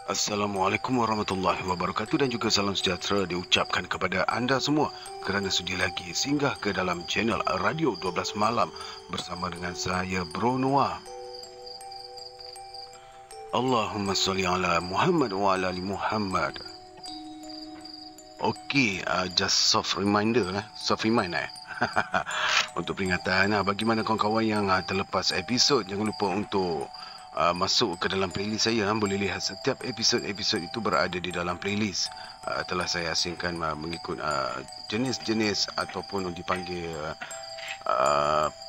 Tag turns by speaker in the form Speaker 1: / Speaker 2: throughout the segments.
Speaker 1: Assalamualaikum warahmatullahi wabarakatuh dan juga salam sejahtera diucapkan kepada anda semua kerana sudi lagi singgah ke dalam channel Radio 12 Malam bersama dengan saya Bro Noah. Allahumma salli ala Muhammad wa ala ali Muhammad. Okey, just soft remind untuk peringatan bagaimana kawan-kawan yang terlepas episod, jangan lupa untuk masuk ke dalam playlist saya. Boleh lihat setiap episod-episod itu berada di dalam playlist. Telah saya asingkan mengikut jenis-jenis ataupun dipanggil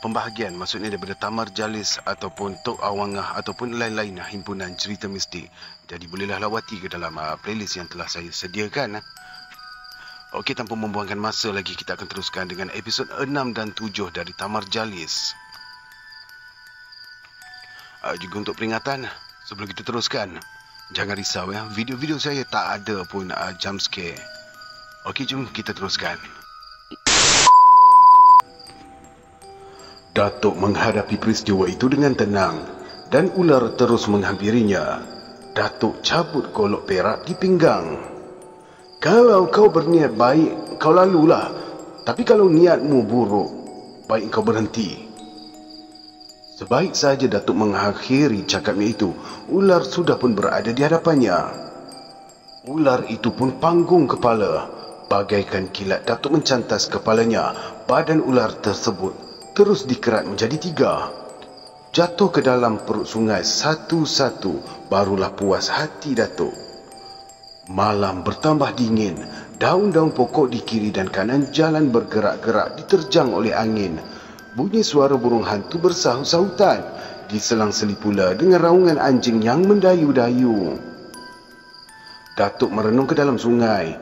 Speaker 1: pembahagian, maksudnya daripada Tamarjalis ataupun Tok Awangah ataupun lain-lain himpunan cerita mistik. Jadi bolehlah lawati ke dalam playlist yang telah saya sediakan. Okey, tanpa membuangkan masa lagi, kita akan teruskan dengan episod 6 dan 7 dari Tamarjalis. Juga untuk peringatan, sebelum kita teruskan, jangan risau ya, video-video saya tak ada pun jump scare. Okey, jom kita teruskan. Datuk menghadapi peristiwa itu dengan tenang dan ular terus menghampirinya. Datuk cabut golok perak di pinggang. Kalau kau berniat baik, kau lalulah. Tapi kalau niatmu buruk, baik kau berhenti. Sebaik saja Datuk mengakhiri cakapnya itu, ular sudah pun berada di hadapannya. Ular itu pun panggung kepala. Bagaikan kilat Datuk mencantas kepalanya. Badan ular tersebut terus dikerat menjadi 3. Jatuh ke dalam perut sungai satu-satu, barulah puas hati Datuk. Malam bertambah dingin. Daun-daun pokok di kiri dan kanan jalan bergerak-gerak diterjang oleh angin. Bunyi suara burung hantu bersahut-sahutan. Diselang-seli pula dengan raungan anjing yang mendayu-dayu. Datuk merenung ke dalam sungai.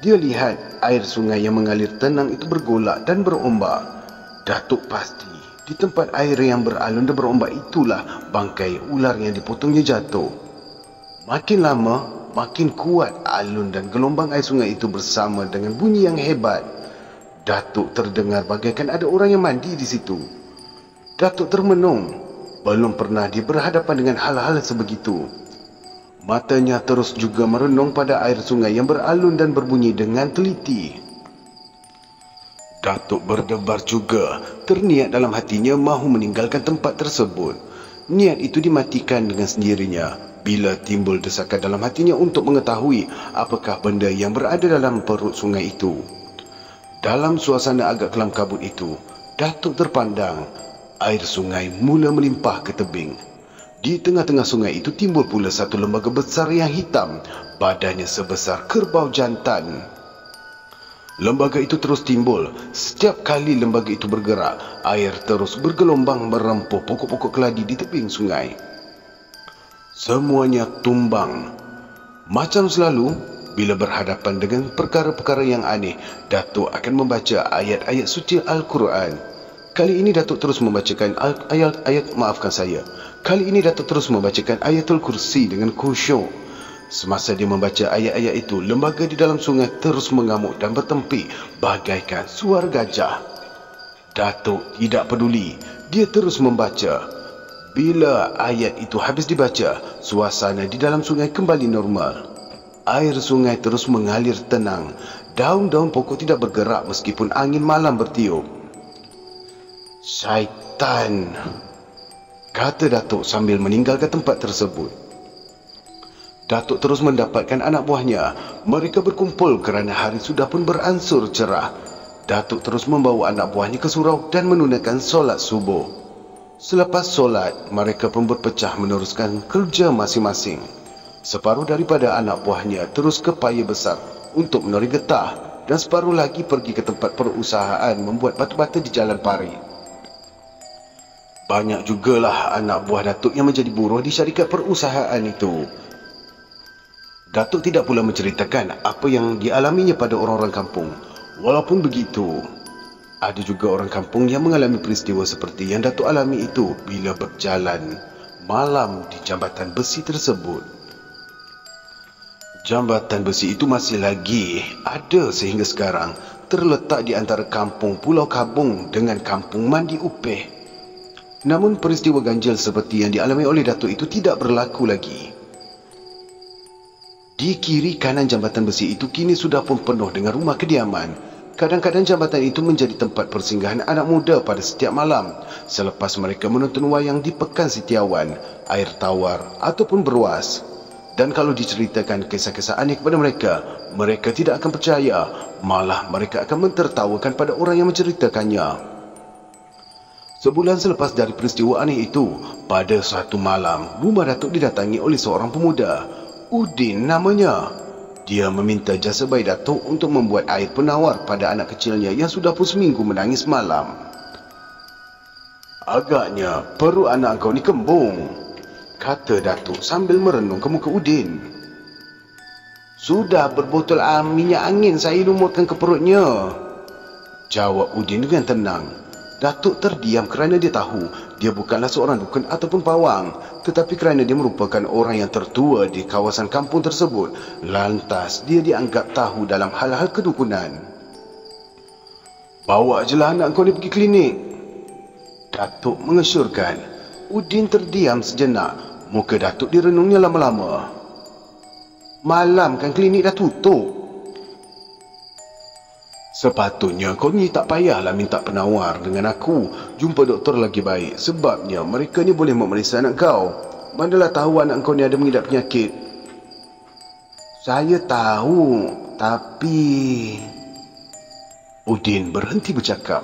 Speaker 1: Dia lihat air sungai yang mengalir tenang itu bergolak dan berombak. Datuk pasti di tempat air yang beralun dan berombak itulah bangkai ular yang dipotongnya jatuh. Makin lama, makin kuat alun dan gelombang air sungai itu bersama dengan bunyi yang hebat. Datuk terdengar bagaikan ada orang yang mandi di situ. Datuk termenung. Belum pernah dia berhadapan dengan hal-hal sebegitu. Matanya terus juga merenung pada air sungai yang beralun dan berbunyi dengan teliti. Datuk berdebar juga, terniat dalam hatinya mahu meninggalkan tempat tersebut. Niat itu dimatikan dengan sendirinya bila timbul desakan dalam hatinya untuk mengetahui apakah benda yang berada dalam perut sungai itu. Dalam suasana agak kelam kabut itu, Datuk terpandang air sungai mula melimpah ke tebing. Di tengah-tengah sungai itu timbul pula satu lembaga besar yang hitam, badannya sebesar kerbau jantan. Lembaga itu terus timbul. Setiap kali lembaga itu bergerak, air terus bergelombang merempuh pokok-pokok keladi di tebing sungai. Semuanya tumbang. Macam selalu, bila berhadapan dengan perkara-perkara yang aneh, Datuk akan membaca ayat-ayat suci Al-Quran. Kali ini Datuk terus membacakan Kali ini Datuk terus membacakan Ayatul Kursi dengan khusyuk. Semasa dia membaca ayat-ayat itu, lembaga di dalam sungai terus mengamuk dan bertempik bagaikan suara gajah. Datuk tidak peduli. Dia terus membaca. Bila ayat itu habis dibaca, suasana di dalam sungai kembali normal. Air sungai terus mengalir tenang. Daun-daun pokok tidak bergerak meskipun angin malam bertiup. Syaitan, kata Datuk sambil meninggalkan tempat tersebut. Datuk terus mendapatkan anak buahnya. Mereka berkumpul kerana hari sudah pun beransur cerah. Datuk terus membawa anak buahnya ke surau dan menunaikan solat subuh. Selepas solat, mereka pun berpecah meneruskan kerja masing-masing. Separuh daripada anak buahnya terus ke paya besar untuk menori getah dan separuh lagi pergi ke tempat perusahaan membuat batu-bata di jalan pari. Banyak jugalah anak buah Datuk yang menjadi buruh di syarikat perusahaan itu. Datuk tidak pula menceritakan apa yang dialaminya pada orang-orang kampung. Walaupun begitu, ada juga orang kampung yang mengalami peristiwa seperti yang Datuk alami itu bila berjalan malam di jambatan besi tersebut. Jambatan besi itu masih lagi ada sehingga sekarang, terletak di antara kampung Pulau Kabung dengan kampung Mandi Upeh. Namun peristiwa ganjil seperti yang dialami oleh Datuk itu tidak berlaku lagi. Di kiri kanan jambatan besi itu kini sudah pun penuh dengan rumah kediaman. Kadang-kadang jambatan itu menjadi tempat persinggahan anak muda pada setiap malam selepas mereka menonton wayang di Pekan Setiawan, Air Tawar ataupun Berwas. Dan kalau diceritakan kisah-kisah aneh kepada mereka, mereka tidak akan percaya, malah mereka akan mentertawakan pada orang yang menceritakannya. Sebulan selepas dari peristiwa aneh itu, pada suatu malam, rumah Datuk didatangi oleh seorang pemuda. Udin namanya. Dia meminta jasa bayi Datuk untuk membuat air penawar pada anak kecilnya yang sudah pun seminggu menangis malam. "Agaknya perut anak kau ni kembung," kata Datuk sambil merenung ke muka Udin. "Sudah berbotol minyak angin saya lumurkan ke perutnya," jawab Udin dengan tenang. Datuk terdiam kerana dia tahu dia bukanlah seorang dukun ataupun pawang, tetapi kerana dia merupakan orang yang tertua di kawasan kampung tersebut, lantas dia dianggap tahu dalam hal-hal kedukunan. "Bawa je lah anak kau ni pergi klinik," Datuk mengesyorkan. Udin terdiam sejenak. Muka Datuk direnungnya lama-lama. "Malam kan klinik dah tutup." "Sepatutnya kau ni tak payahlah minta penawar dengan aku. Jumpa doktor lagi baik. Sebabnya mereka ni boleh memeriksa anak kau. Manalah tahu anak kau ni ada mengidap penyakit." "Saya tahu, tapi..." Udin berhenti bercakap.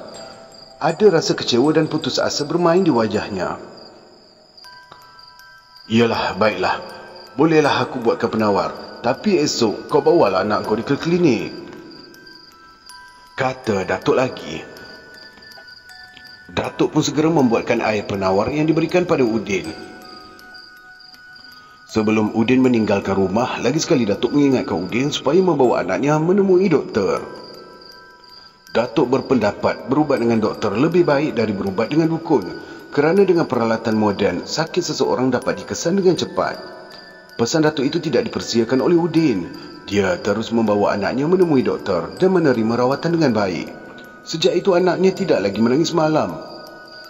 Speaker 1: Ada rasa kecewa dan putus asa bermain di wajahnya. "Iyalah, baiklah. Bolehlah aku buatkan penawar. Tapi esok kau bawalah anak kau ke klinik," kata Datuk lagi. Datuk pun segera membuatkan air penawar yang diberikan pada Udin. Sebelum Udin meninggalkan rumah, lagi sekali Datuk mengingatkan Udin supaya membawa anaknya menemui doktor. Datuk berpendapat berubat dengan doktor lebih baik dari berubat dengan dukun, kerana dengan peralatan moden, sakit seseorang dapat dikesan dengan cepat. Pesan Datuk itu tidak dipersiakan oleh Udin. Dia terus membawa anaknya menemui doktor dan menerima rawatan dengan baik. Sejak itu anaknya tidak lagi menangis malam.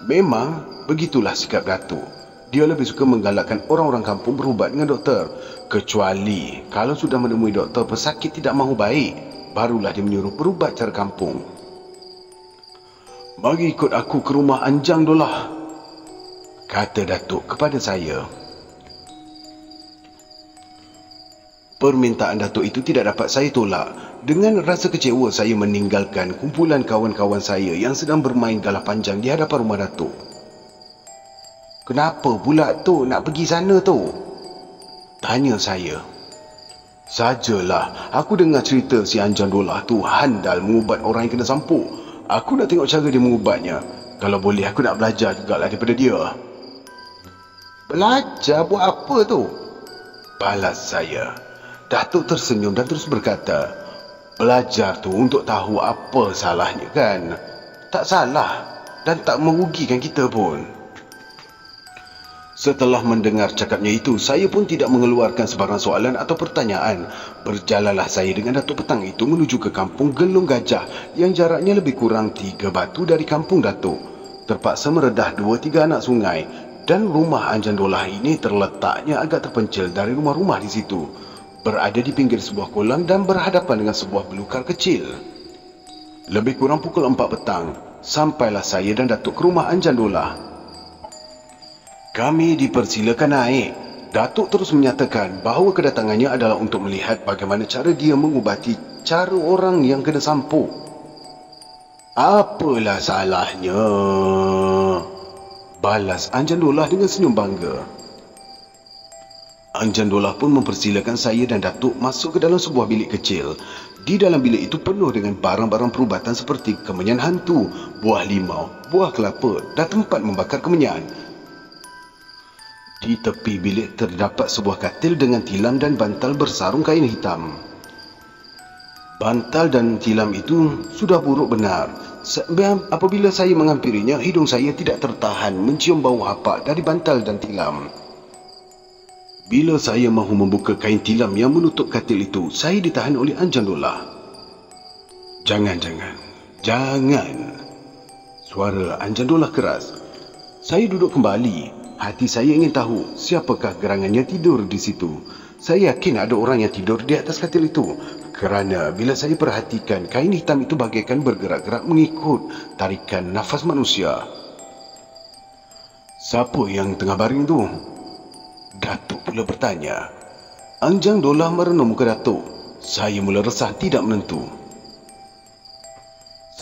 Speaker 1: Memang begitulah sikap Datuk. Dia lebih suka menggalakkan orang-orang kampung berubat dengan doktor. Kecuali kalau sudah menemui doktor pesakit tidak mahu baik, barulah dia menyuruh berubat cara kampung. "Mari ikut aku ke rumah Anjang Dolah," kata Datuk kepada saya. Permintaan Datuk itu tidak dapat saya tolak. Dengan rasa kecewa saya meninggalkan kumpulan kawan-kawan saya yang sedang bermain galah panjang di hadapan rumah Datuk. "Kenapa pula tu nak pergi sana tu?" tanya saya. "Sajalah, aku dengar cerita si Anjang Dolah tu handal mengubat orang yang kena sampuk. Aku nak tengok cara dia mengubatnya. Kalau boleh aku nak belajar jugalah daripada dia." "Belajar buat apa tu?" balas saya. Datuk tersenyum dan terus berkata, "Belajar tu untuk tahu apa salahnya kan? Tak salah dan tak merugikan kita pun." Setelah mendengar cakapnya itu, saya pun tidak mengeluarkan sebarang soalan atau pertanyaan. Berjalanlah saya dengan Datuk petang itu menuju ke kampung Gelung Gajah yang jaraknya lebih kurang 3 batu dari kampung Datuk. Terpaksa meredah 2-3 anak sungai dan rumah Anjang Dolah ini terletaknya agak terpencil dari rumah-rumah di situ. Berada di pinggir sebuah kolam dan berhadapan dengan sebuah belukar kecil. Lebih kurang pukul 4 petang, sampailah saya dan Datuk ke rumah Anjang Dolah. Kami dipersilakan naik. Datuk terus menyatakan bahawa kedatangannya adalah untuk melihat bagaimana cara dia mengubati cara orang yang kena sampuk. "Apalah salahnya?" balas Anjang Dolah dengan senyum bangga. Anjang Dolah pun mempersilakan saya dan Datuk masuk ke dalam sebuah bilik kecil. Di dalam bilik itu penuh dengan barang-barang perubatan seperti kemenyan hantu, buah limau, buah kelapa dan tempat membakar kemenyan. Di tepi bilik terdapat sebuah katil dengan tilam dan bantal bersarung kain hitam. Bantal dan tilam itu sudah buruk benar. Apabila saya menghampirinya, hidung saya tidak tertahan mencium bau hapak dari bantal dan tilam. Bila saya mahu membuka kain tilam yang menutup katil itu, saya ditahan oleh Anjang Dolah. Jangan. Suara Anjang Dolah keras. Saya duduk kembali. Hati saya ingin tahu siapakah gerangan yang tidur di situ. Saya yakin ada orang yang tidur di atas katil itu, kerana bila saya perhatikan, kain hitam itu bagaikan bergerak-gerak mengikut tarikan nafas manusia. Siapa yang tengah baring tu? Datuk pula bertanya. Anjang Dollah merenung muka Datuk. Saya mula resah tidak menentu.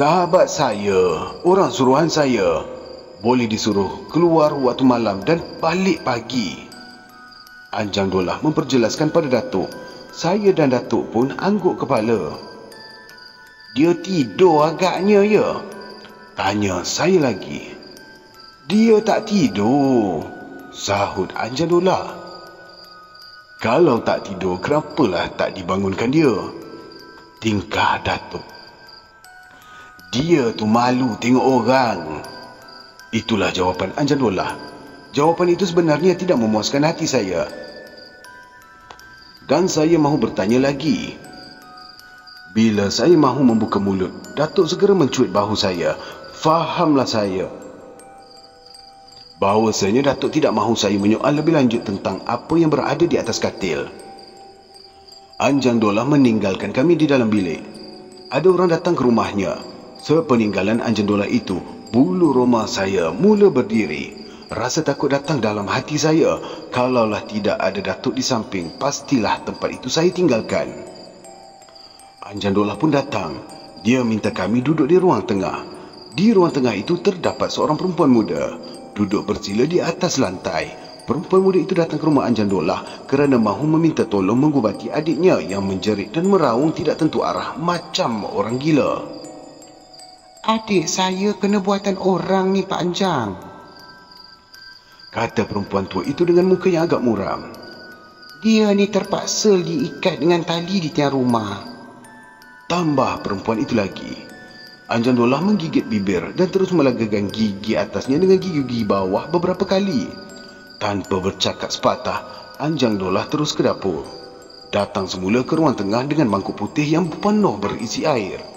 Speaker 1: Sahabat saya, orang suruhan saya, boleh disuruh keluar waktu malam dan balik pagi. Anjang Dollah memperjelaskan pada Datuk. Saya dan Datuk pun angguk kepala. Dia tidur agaknya ya? Tanya saya lagi. Dia tak tidur, sahut Anjang Dollah. Kalau tak tidur, kenapalah tak dibangunkan dia? Tingkah Datuk. Dia tu malu tengok orang. Itulah jawapan Anjang Dollah. Jawapan itu sebenarnya tidak memuaskan hati saya. Dan saya mahu bertanya lagi. Bila saya mahu membuka mulut, Datuk segera mencuit bahu saya. Fahamlah saya. Bahawasanya Datuk tidak mahu saya menyoal lebih lanjut tentang apa yang berada di atas katil. Anjang Dollah meninggalkan kami di dalam bilik. Ada orang datang ke rumahnya. Sepeninggalan Anjang Dollah itu, bulu roma saya mula berdiri. Rasa takut datang dalam hati saya. Kalaulah tidak ada Datuk di samping, pastilah tempat itu saya tinggalkan. Anjang Dollah pun datang. Dia minta kami duduk di ruang tengah. Di ruang tengah itu terdapat seorang perempuan muda, duduk bersila di atas lantai. Perempuan muda itu datang ke rumah Anjang Dollah kerana mahu meminta tolong mengubati adiknya yang menjerit dan meraung tidak tentu arah macam orang gila. Adik saya kena buatan orang ni Pak Anjang, kata perempuan tua itu dengan muka yang agak muram. Dia ni terpaksa diikat dengan tali di tiang rumah, tambah perempuan itu lagi. Anjang Dollah menggigit bibir dan terus melagakan gigi atasnya dengan gigi bawah beberapa kali. Tanpa bercakap sepatah, Anjang Dollah terus ke dapur. Datang semula ke ruang tengah dengan mangkuk putih yang penuh berisi air.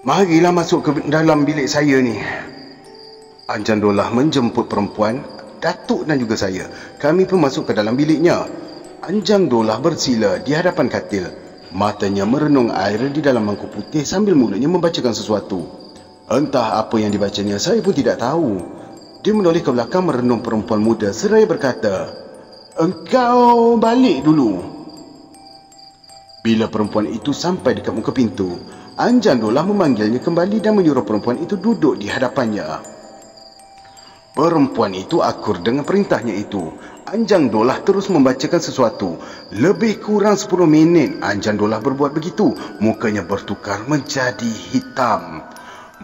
Speaker 1: Marilah masuk ke dalam bilik saya ni. Anjang Dollah menjemput perempuan, Datuk dan juga saya. Kami pun masuk ke dalam biliknya. Anjang Dollah bersila di hadapan katil. Matanya merenung air di dalam mangkuk putih sambil mulanya membacakan sesuatu. Entah apa yang dibacanya, saya pun tidak tahu. Dia menoleh ke belakang merenung perempuan muda seraya berkata, "Engkau balik dulu." Bila perempuan itu sampai dekat muka pintu, Anjang Dollah memanggilnya kembali dan menyuruh perempuan itu duduk di hadapannya. Perempuan itu akur dengan perintahnya itu. Anjang Dollah terus membacakan sesuatu. Lebih kurang 10 minit Anjang Dollah berbuat begitu. Mukanya bertukar menjadi hitam.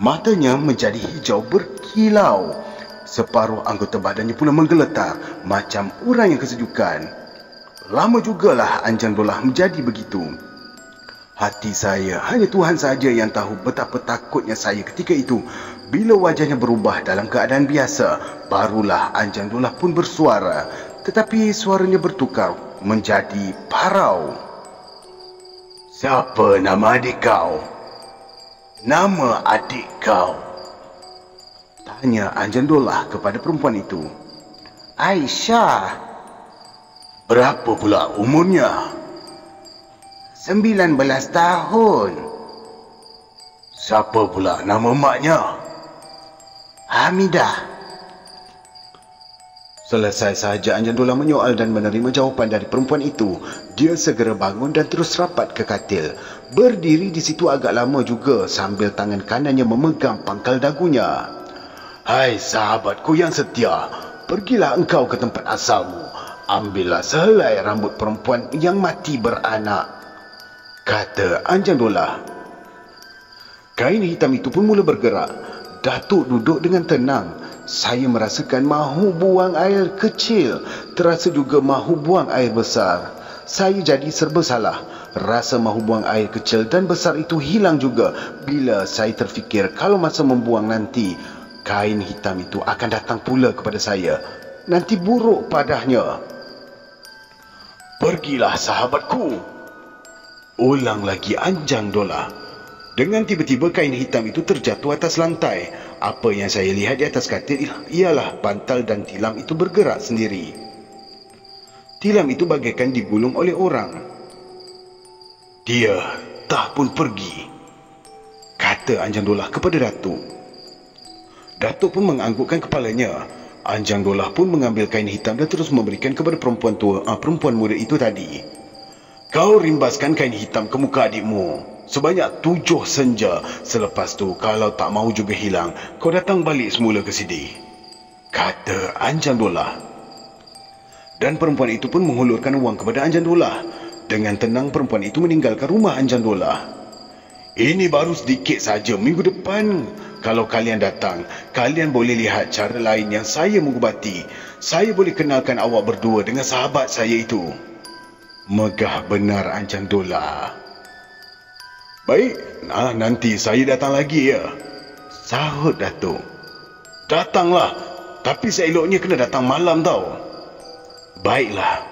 Speaker 1: Matanya menjadi hijau berkilau. Separuh anggota badannya pula menggeletar macam orang yang kesejukan. Lama jugalah Anjang Dollah menjadi begitu. Hati saya, hanya Tuhan sahaja yang tahu betapa takutnya saya ketika itu. Bila wajahnya berubah dalam keadaan biasa, barulah Anjang Dollah pun bersuara. Tetapi suaranya bertukar menjadi parau. Siapa nama adik kau? Nama adik kau? Tanya Anjang Dollah kepada perempuan itu. Aisyah. Berapa pula umurnya? 19 tahun. Siapa pula nama maknya? Hamidah. Selesai sahaja Anjang Dollah menyoal dan menerima jawapan dari perempuan itu, dia segera bangun dan terus rapat ke katil. Berdiri di situ agak lama juga sambil tangan kanannya memegang pangkal dagunya. Hai sahabatku yang setia, pergilah engkau ke tempat asalmu. Ambillah sehelai rambut perempuan yang mati beranak, kata Anjang Dollah. Kain hitam itu pun mula bergerak. Datuk duduk dengan tenang. Saya merasakan mahu buang air kecil. Terasa juga mahu buang air besar. Saya jadi serba salah. Rasa mahu buang air kecil dan besar itu hilang juga bila saya terfikir kalau masa membuang nanti, kain hitam itu akan datang pula kepada saya. Nanti buruk padanya. Pergilah sahabatku, ulang lagi Anjang Dollah. Dengan tiba-tiba kain hitam itu terjatuh atas lantai. Apa yang saya lihat di atas katil ialah bantal dan tilam itu bergerak sendiri. Tilam itu bagaikan digulung oleh orang. Dia tak pun pergi, kata Anjang Dolah kepada Datuk. Datuk pun menganggukkan kepalanya. Anjang Dolah pun mengambil kain hitam dan terus memberikan kepada perempuan muda itu tadi. Kau rimbaskan kain hitam ke muka adikmu sebanyak 7 senja. Selepas tu, kalau tak mahu juga hilang, kau datang balik semula ke sini, kata Anjang Dolah. Dan perempuan itu pun menghulurkan wang kepada Anjang Dolah. Dengan tenang perempuan itu meninggalkan rumah Anjang Dolah. Ini baru sedikit saja. Minggu depan kalau kalian datang, kalian boleh lihat cara lain yang saya mengubati. Saya boleh kenalkan awak berdua dengan sahabat saya itu. Megah benar Anjang Dolah. Baik, nanti saya datang lagi ya, sahut Datuk. Datanglah, tapi seeloknya kena datang malam tau. Baiklah.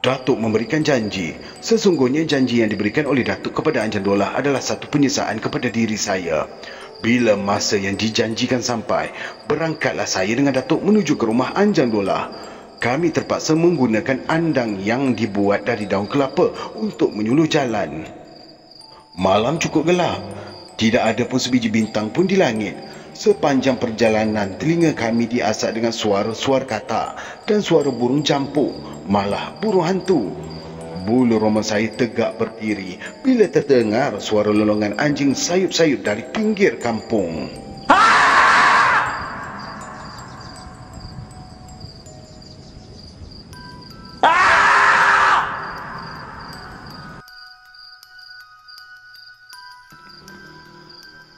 Speaker 1: Datuk memberikan janji. Sesungguhnya janji yang diberikan oleh Datuk kepada Anjang Dolah adalah satu penyiksaan kepada diri saya. Bila masa yang dijanjikan sampai, berangkatlah saya dengan Datuk menuju ke rumah Anjang Dolah. Kami terpaksa menggunakan andang yang dibuat dari daun kelapa untuk menyuluh jalan. Malam cukup gelap. Tidak ada pun sebiji bintang pun di langit. Sepanjang perjalanan, telinga kami diasak dengan suara-suara katak dan suara burung jampuk, malah burung hantu. Bulu roma saya tegak berdiri bila terdengar suara lolongan anjing sayup-sayup dari pinggir kampung.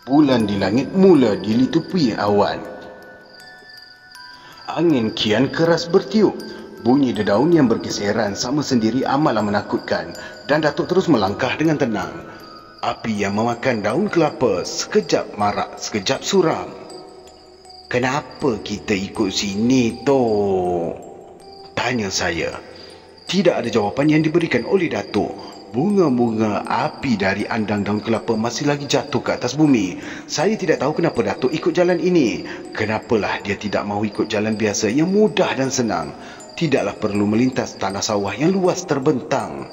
Speaker 1: Bulan di langit mula dilitupi awan. Angin kian keras bertiup. Bunyi dedaun yang bergeseran sama sendiri amatlah menakutkan, dan Datuk terus melangkah dengan tenang. Api yang memakan daun kelapa sekejap marak, sekejap suram. Kenapa kita ikut sini, Tok? Tanya saya. Tidak ada jawapan yang diberikan oleh Datuk. Bunga-bunga api dari andang daun kelapa masih lagi jatuh ke atas bumi. Saya tidak tahu kenapa Datuk ikut jalan ini. Kenapalah dia tidak mahu ikut jalan biasa yang mudah dan senang. Tidaklah perlu melintas tanah sawah yang luas terbentang.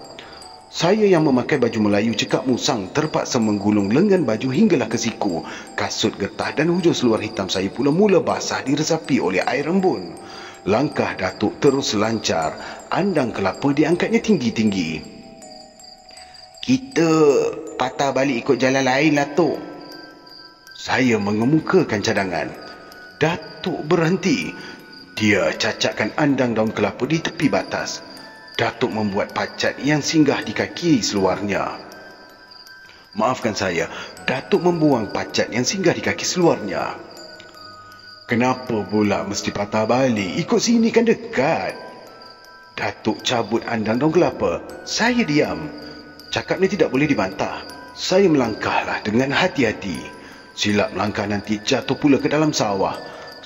Speaker 1: Saya yang memakai baju Melayu cekak musang terpaksa menggulung lengan baju hinggalah ke siku. Kasut getah dan hujung seluar hitam saya pula mula basah diresapi oleh air embun. Langkah Datuk terus lancar. Andang kelapa diangkatnya tinggi-tinggi. Kita patah balik ikut jalan lain lah, Tok. Saya mengemukakan cadangan. Datuk berhenti. Dia cacakkan andang daun kelapa di tepi batas. Datuk membuat pacat yang singgah di kaki seluarnya. Maafkan saya, Datuk membuang pacat yang singgah di kaki seluarnya. Kenapa pula mesti patah balik? Ikut sini kan dekat. Datuk cabut andang daun kelapa. Saya diam. Cakapnya tidak boleh dibantah. Saya melangkahlah dengan hati-hati. Silap langkah nanti jatuh pula ke dalam sawah.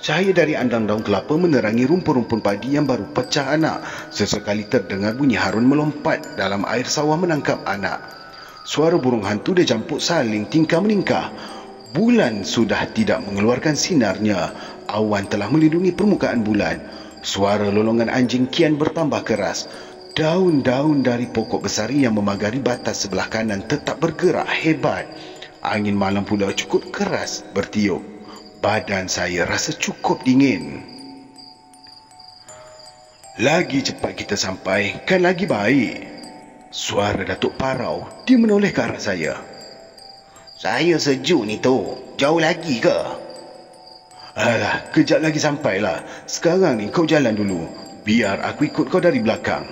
Speaker 1: Cahaya dari andang daun kelapa menerangi rumpun-rumpun padi yang baru pecah anak. Sesekali terdengar bunyi harun melompat dalam air sawah menangkap anak. Suara burung hantu dan jampuk saling tingkah-meningkah. Bulan sudah tidak mengeluarkan sinarnya. Awan telah melindungi permukaan bulan. Suara lolongan anjing kian bertambah keras. Daun-daun dari pokok besar yang memagari batas sebelah kanan tetap bergerak hebat. Angin malam pula cukup keras bertiup. Badan saya rasa cukup dingin. Lagi cepat kita sampai, kan lagi baik. Suara Datuk Parau. Dia menoleh ke arah saya. Saya sejuk ni, Tok. Jauh lagi ke? Alah, kejap lagi sampailah. Sekarang ni kau jalan dulu. Biar aku ikut kau dari belakang.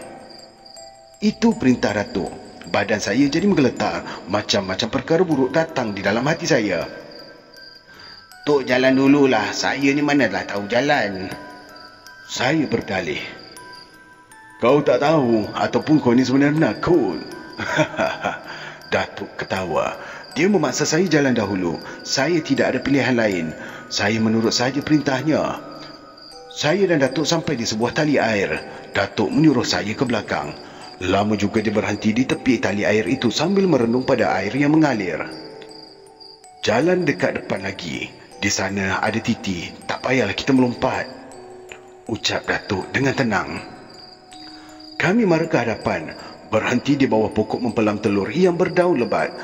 Speaker 1: Itu perintah Datuk. Badan saya jadi menggeletar. Macam-macam perkara buruk datang di dalam hati saya. Tok jalan dululah. Saya ni manalah tahu jalan. Saya berdalih. Kau tak tahu ataupun kau ni sebenarnya penakut. Datuk ketawa. Dia memaksa saya jalan dahulu. Saya tidak ada pilihan lain. Saya menurut saja perintahnya. Saya dan Datuk sampai di sebuah tali air. Datuk menyuruh saya ke belakang. Lama juga dia berhenti di tepi tali air itu sambil merenung pada air yang mengalir. Jalan dekat depan lagi. Di sana ada titi. Tak payahlah kita melompat, ucap Datuk dengan tenang. Kami mara ke hadapan, berhenti di bawah pokok mempelam telur yang berdaun lebat.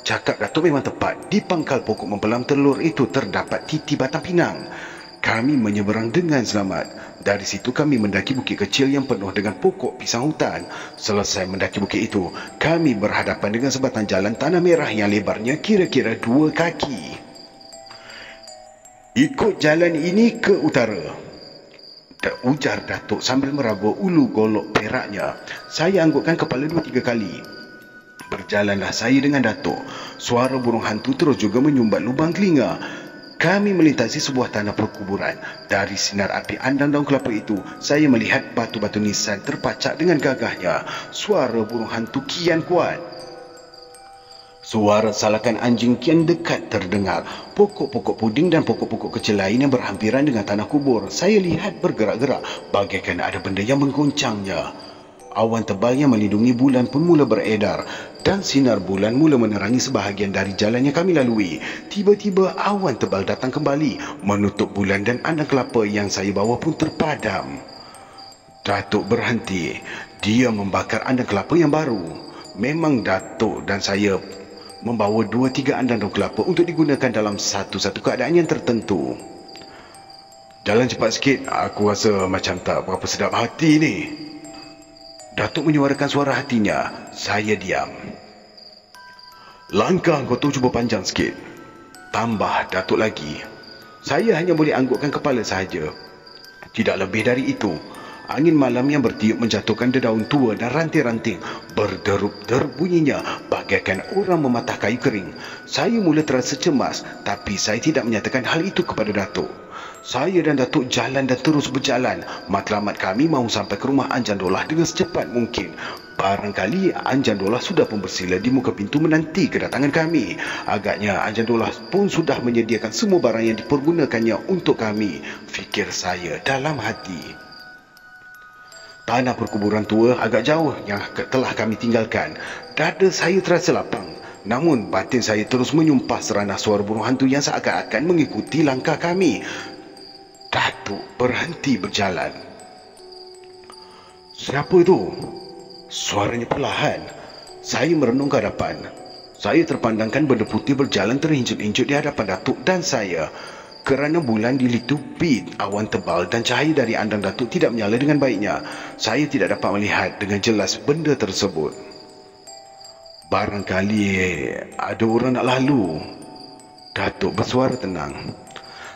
Speaker 1: Cakap Datuk memang tepat. Di pangkal pokok mempelam telur itu terdapat titi batang pinang. Kami menyeberang dengan selamat. Dari situ kami mendaki bukit kecil yang penuh dengan pokok pisang hutan. Selesai mendaki bukit itu, kami berhadapan dengan sebatang jalan tanah merah yang lebarnya kira-kira 2 kaki. Ikut jalan ini ke utara, ujar Datuk sambil meraba ulu golok peraknya. Saya anggukkan kepala 2-3 kali. Berjalanlah saya dengan Datuk. Suara burung hantu terus juga menyumbat lubang telinga. Kami melintasi sebuah tanah perkuburan. Dari sinar api andang daun kelapa itu, saya melihat batu-batu nisan terpacak dengan gagahnya. Suara burung hantu kian kuat. Suara salakan anjing kian dekat terdengar. Pokok-pokok puding dan pokok-pokok kecil lain yang berhampiran dengan tanah kubur, saya lihat bergerak-gerak bagaikan ada benda yang menggoncangnya. Awan tebal yang melindungi bulan pun mula beredar dan sinar bulan mula menerangi sebahagian dari jalan yang kami lalui. Tiba-tiba awan tebal datang kembali menutup bulan dan andang kelapa yang saya bawa pun terpadam. Datuk berhenti. Dia membakar andang kelapa yang baru. Memang Datuk dan saya membawa 2-3 andang daun kelapa untuk digunakan dalam satu-satu keadaan yang tertentu. Jalan cepat sikit, aku rasa macam tak berapa sedap hati ni. Datuk menyuarakan suara hatinya. Saya diam. Langkah kau tu cuba panjang sikit, tambah Datuk lagi. Saya hanya boleh anggukkan kepala sahaja. Tidak lebih dari itu. Angin malam yang bertiup menjatuhkan dedaun tua dan ranting-ranting. Berderup-derup bunyinya bagaikan orang mematah kayu kering. Saya mula terasa cemas, tapi saya tidak menyatakan hal itu kepada Datuk. Saya dan Datuk jalan dan terus berjalan. Matlamat kami mahu sampai ke rumah Anjan Dolah dengan secepat mungkin. Barangkali Anjan Dolah sudah pun bersila di muka pintu menanti kedatangan kami. Agaknya Anjan Dolah pun sudah menyediakan semua barang yang dipergunakannya untuk kami, fikir saya dalam hati. Tanah perkuburan tua agak jauh yang telah kami tinggalkan. Dada saya terasa lapang. Namun batin saya terus menyumpah seranah suara burung hantu yang seakan-akan mengikuti langkah kami. Datuk berhenti berjalan. Siapa itu? Suaranya perlahan. Saya merenung ke hadapan. Saya terpandangkan benda putih berjalan terhincut-hincut di hadapan Datuk dan saya. Kerana bulan dilitupi awan tebal dan cahaya dari andang Datuk tidak menyala dengan baiknya, saya tidak dapat melihat dengan jelas benda tersebut. Barangkali ada orang nak lalu. Datuk bersuara tenang.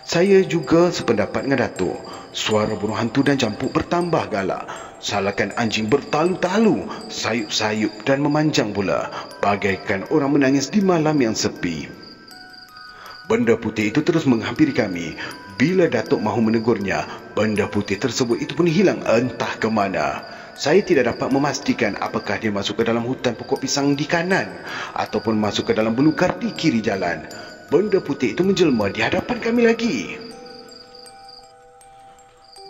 Speaker 1: Saya juga sependapat dengan Datuk. Suara burung hantu dan campuk bertambah galak. Salakan anjing bertalu-talu, sayup-sayup dan memanjang pula, bagaikan orang menangis di malam yang sepi. Benda putih itu terus menghampiri kami. Bila Datuk mahu menegurnya, benda putih tersebut itu pun hilang entah ke mana. Saya tidak dapat memastikan apakah dia masuk ke dalam hutan pokok pisang di kanan ataupun masuk ke dalam belukar di kiri jalan. Benda putih itu menjelma di hadapan kami lagi.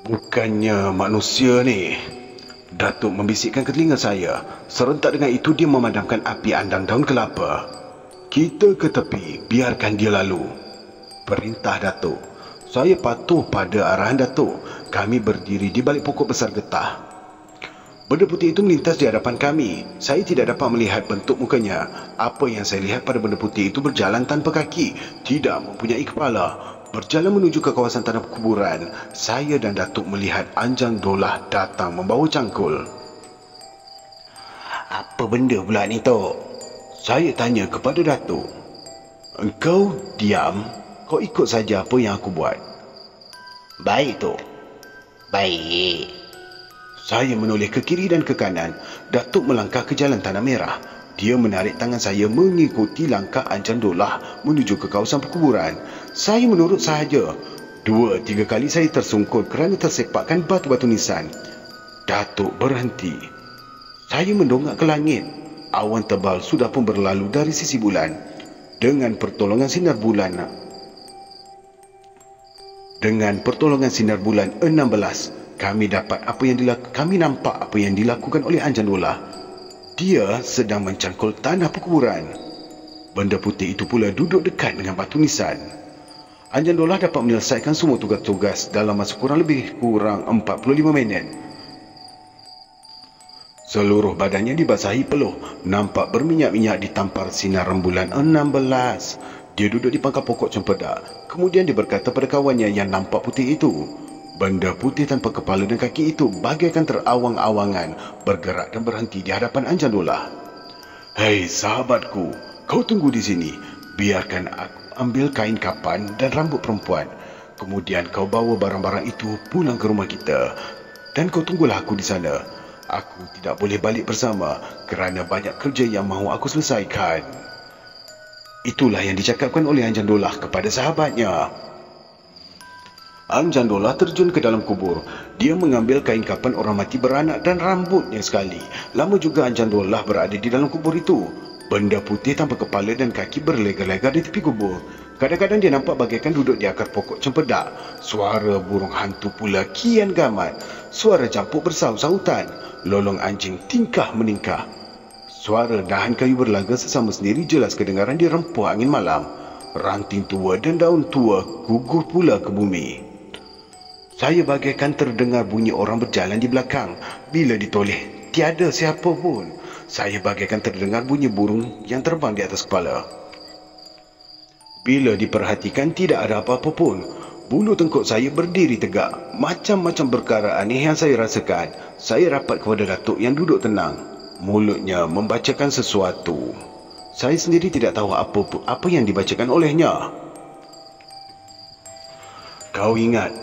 Speaker 1: Bukannya manusia ni, Datuk membisikkan ke telinga saya. Serentak dengan itu dia memadamkan api andang daun kelapa. Kita ke tepi, biarkan dia lalu, perintah Datuk. Saya patuh pada arahan Datuk. Kami berdiri di balik pokok besar getah. Benda putih itu melintas di hadapan kami. Saya tidak dapat melihat bentuk mukanya. Apa yang saya lihat pada benda putih itu berjalan tanpa kaki, tidak mempunyai kepala, berjalan menuju ke kawasan tanah kuburan. Saya dan Datuk melihat Anjan Dolah datang membawa cangkul. Apa benda pula ni, Tok? Saya tanya kepada Datuk. Engkau diam, kau ikut saja apa yang aku buat. Baik, Tok. Baik. Saya menoleh ke kiri dan ke kanan. Datuk melangkah ke jalan tanah merah. Dia menarik tangan saya mengikuti langkah Anjan Dolah menuju ke kawasan perkuburan. Saya menurut sahaja. 2-3 kali saya tersungkur kerana tersepakkan batu-batu nisan. Datuk berhenti. Saya mendongak ke langit. Awan tebal sudah pun berlalu dari sisi bulan. Dengan pertolongan sinar bulan 16, kami nampak apa yang dilakukan oleh Anjan Dolah. Dia sedang mencangkul tanah perkuburan. Benda putih itu pula duduk dekat dengan batu nisan. Anjan Dolah dapat menyelesaikan semua tugas-tugas dalam masa kurang 45 minit. Seluruh badannya dibasahi peluh, nampak berminyak-minyak ditampar sinar rembulan 16. Dia duduk di pangkal pokok cempedak. Kemudian dia berkata pada kawannya yang nampak putih itu, benda putih tanpa kepala dan kaki itu bagaikan terawang-awangan, bergerak dan berhenti di hadapan Anjan Dolah. Hei sahabatku, kau tunggu di sini. Biarkan aku ambil kain kapan dan rambut perempuan. Kemudian kau bawa barang-barang itu pulang ke rumah kita. Dan kau tunggulah aku di sana. Aku tidak boleh balik bersama kerana banyak kerja yang mahu aku selesaikan. Itulah yang dicakapkan oleh Anjan Dolah kepada sahabatnya. Anjan Dolah terjun ke dalam kubur. Dia mengambil kain kapan orang mati beranak dan rambutnya sekali. Lama juga Anjan Dolah berada di dalam kubur itu. Benda putih tanpa kepala dan kaki berlega-lega di tepi kubur. Kadang-kadang dia nampak bagaikan duduk di akar pokok cempedak. Suara burung hantu pula kian gamat. Suara jampuk bersaut-sautan. Lolong anjing tingkah meningkah. Suara dahan kayu berlaga sesama sendiri jelas kedengaran di rempuh angin malam. Ranting tua dan daun tua gugur pula ke bumi. Saya bagaikan terdengar bunyi orang berjalan di belakang. Bila ditoleh, tiada siapa pun. Saya bagaikan terdengar bunyi burung yang terbang di atas kepala. Bila diperhatikan, tidak ada apa-apa pun. Bulu tengkuk saya berdiri tegak. Macam-macam perkara aneh yang saya rasakan. Saya rapat kepada Datuk yang duduk tenang. Mulutnya membacakan sesuatu. Saya sendiri tidak tahu apa yang dibacakan olehnya. Kau ingat,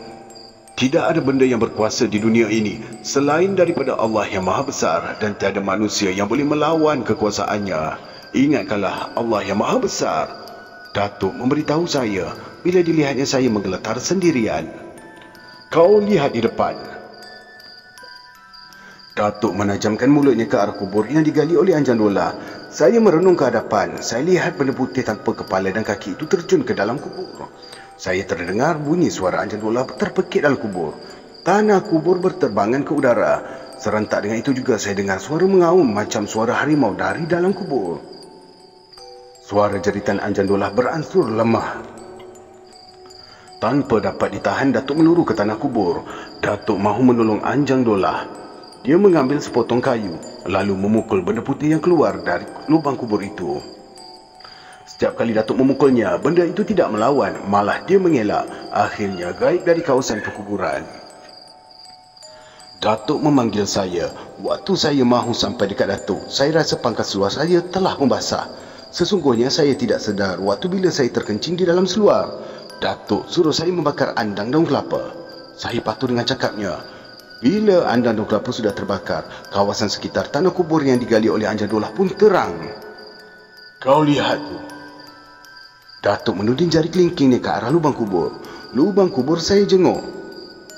Speaker 1: tidak ada benda yang berkuasa di dunia ini selain daripada Allah yang Maha Besar, dan tiada manusia yang boleh melawan kekuasaannya. Ingatkanlah Allah yang Maha Besar. Datuk memberitahu saya bila dilihatnya saya menggeletar sendirian. Kau lihat di depan. Datuk menajamkan mulutnya ke arah kubur yang digali oleh Anjan Dolah. Saya merenung ke hadapan. Saya lihat benda putih tanpa kepala dan kaki itu terjun ke dalam kubur. Saya terdengar bunyi suara Anjan Dolah terpekik dalam kubur. Tanah kubur berterbangan ke udara. Serentak dengan itu juga saya dengar suara mengaum macam suara harimau dari dalam kubur. Suara jeritan Anjan Dolah beransur lemah. Tanpa dapat ditahan, Datuk meluru ke tanah kubur. Datuk mahu menolong Anjan Dolah. Dia mengambil sepotong kayu, lalu memukul benda putih yang keluar dari lubang kubur itu. Setiap kali Datuk memukulnya, benda itu tidak melawan, malah dia mengelak. Akhirnya gaib dari kawasan perkuburan. Datuk memanggil saya. Waktu saya mahu sampai dekat Datuk, saya rasa pangkas seluar saya telah membasah. Sesungguhnya saya tidak sedar waktu bila saya terkencing di dalam seluar. Datuk suruh saya membakar andang daun kelapa. Saya patuh dengan cakapnya. Bila andang daun kelapa sudah terbakar, kawasan sekitar tanah kubur yang digali oleh Anjan Dolah pun terang. Kau lihat tu. Datuk menuding jari kelingkingnya ke arah lubang kubur. Lubang kubur saya jenguk.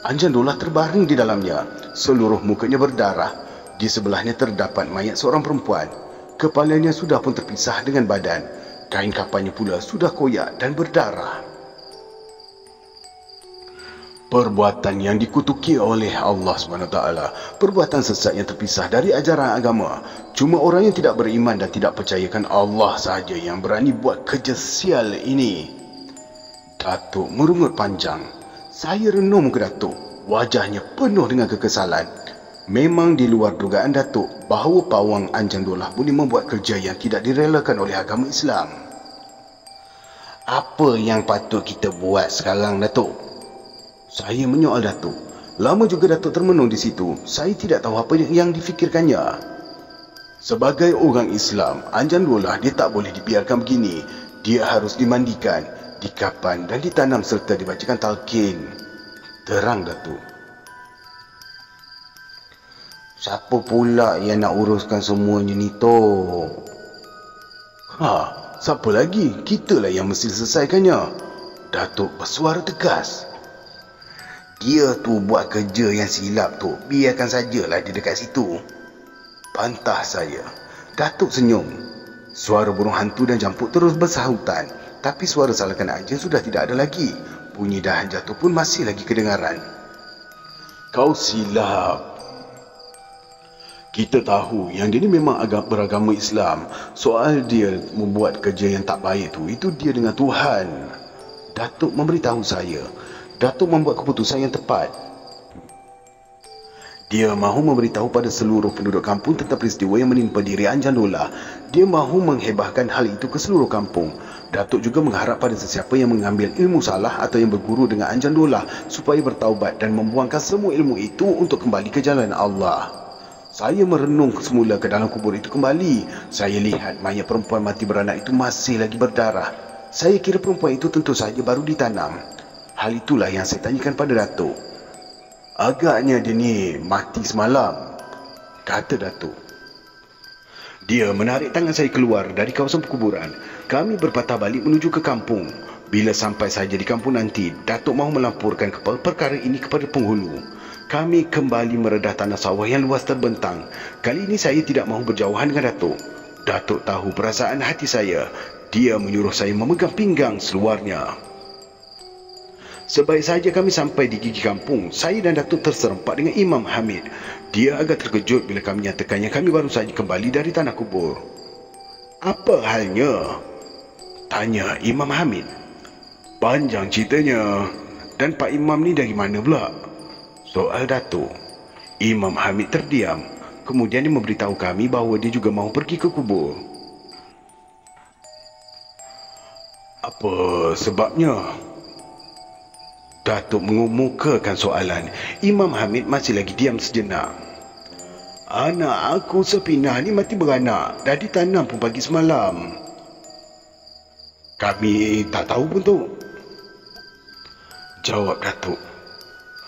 Speaker 1: Anjan Dolah terbaring di dalamnya. Seluruh mukanya berdarah. Di sebelahnya terdapat mayat seorang perempuan. Kepalanya sudah pun terpisah dengan badan. Kain kapannya pula sudah koyak dan berdarah. Perbuatan yang dikutuki oleh Allah SWT. Perbuatan sesat yang terpisah dari ajaran agama. Cuma orang yang tidak beriman dan tidak percayakan Allah sahaja yang berani buat kerja sial ini. Datuk merungut panjang. Saya renung ke Datuk. Wajahnya penuh dengan kekesalan. Memang di luar dugaan Datuk bahawa pawang Anjan Dolah boleh membuat kerja yang tidak direlakan oleh agama Islam. Apa yang patut kita buat sekarang, Datuk? Saya menyoal Datuk. Lama juga Datuk termenung di situ. Saya tidak tahu apa yang difikirkannya. Sebagai orang Islam, Anjan Dolah dia tak boleh dibiarkan begini. Dia harus dimandikan, dikapan dan ditanam serta dibacakan talqin. Terang Datuk. Siapa pula yang nak uruskan semuanya ni, Tok? Siapa lagi? Kitalah yang mesti selesaikannya. Datuk bersuara tegas. Dia tu buat kerja yang silap, Tok. Biarkan sajalah dia dekat situ. Bantah saya. Datuk senyum. Suara burung hantu dan jampuk terus bersahutan. Tapi suara salakan Anjan sudah tidak ada lagi. Bunyi dahan jatuh pun masih lagi kedengaran. Kau silap. Kita tahu yang dia ni memang beragama Islam. Soal dia membuat kerja yang tak baik tu, itu dia dengan Tuhan. Datuk memberitahu saya. Datuk membuat keputusan yang tepat. Dia mahu memberitahu pada seluruh penduduk kampung tentang peristiwa yang menimpa diri Anjan Dola. Dia mahu menghebahkan hal itu ke seluruh kampung. Datuk juga mengharap pada sesiapa yang mengambil ilmu salah atau yang berguru dengan Anjan Dola supaya bertaubat dan membuangkan semua ilmu itu untuk kembali ke jalan Allah. Saya merenung semula ke dalam kubur itu kembali. Saya lihat mayat perempuan mati beranak itu masih lagi berdarah. Saya kira perempuan itu tentu saja baru ditanam. Hal itulah yang saya tanyakan pada Datuk. Agaknya dia ni mati semalam, kata Datuk. Dia menarik tangan saya keluar dari kawasan perkuburan. Kami berpatah balik menuju ke kampung. Bila sampai saja di kampung nanti, Datuk mahu melaporkan perkara ini kepada penghulu. Kami kembali meredah tanah sawah yang luas terbentang. Kali ini saya tidak mahu berjauhan dengan Datuk. Datuk tahu perasaan hati saya. Dia menyuruh saya memegang pinggang seluarnya. Sebaik saja kami sampai di gigi kampung, saya dan Datuk terserempak dengan Imam Hamid. Dia agak terkejut bila kami nyatakannya kami baru saja kembali dari tanah kubur. Apa halnya? Tanya Imam Hamid. Panjang ceritanya. Dan Pak Imam ni dari mana pula? Soal Datuk. Imam Hamid terdiam. Kemudian dia memberitahu kami bahawa dia juga mahu pergi ke kubur. Apa sebabnya? Datuk mengemukakan soalan. Imam Hamid masih lagi diam sejenak. Anak aku sepinah ni mati beranak. Dah ditanam pun pagi semalam. Kami tak tahu pun tu. Jawab Datuk.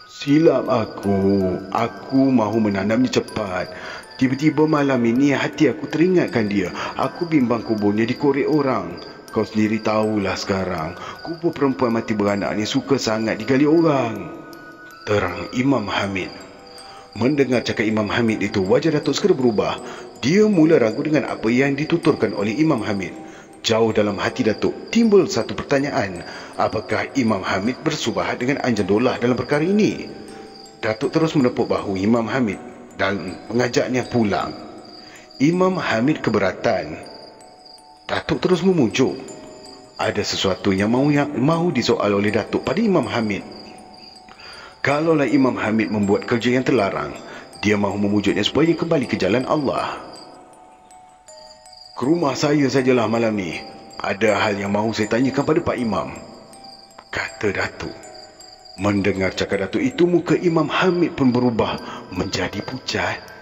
Speaker 1: Silap aku. Aku mahu menanamnya cepat. Tiba-tiba malam ini hati aku teringatkan dia. Aku bimbang kuburnya dikorek orang. Kau sendiri tahulah sekarang, kubur perempuan mati beranak ni suka sangat digali orang. Terang Imam Hamid. Mendengar cakap Imam Hamid itu, wajah Datuk segera berubah. Dia mula ragu dengan apa yang dituturkan oleh Imam Hamid. Jauh dalam hati Datuk, timbul satu pertanyaan. Apakah Imam Hamid bersubahat dengan Anjan Dola dalam perkara ini? Datuk terus menepuk bahu Imam Hamid dan mengajaknya pulang. Imam Hamid keberatan. Datuk terus memujuk. Ada sesuatu yang mahu disoal oleh Datuk pada Imam Hamid. Kalaulah Imam Hamid membuat kerja yang terlarang, dia mahu memujuknya supaya kembali ke jalan Allah. Ke rumah saya sajalah malam ni. Ada hal yang mahu saya tanyakan pada Pak Imam, kata Datuk. Mendengar cakap Datuk itu, muka Imam Hamid pun berubah menjadi pucat.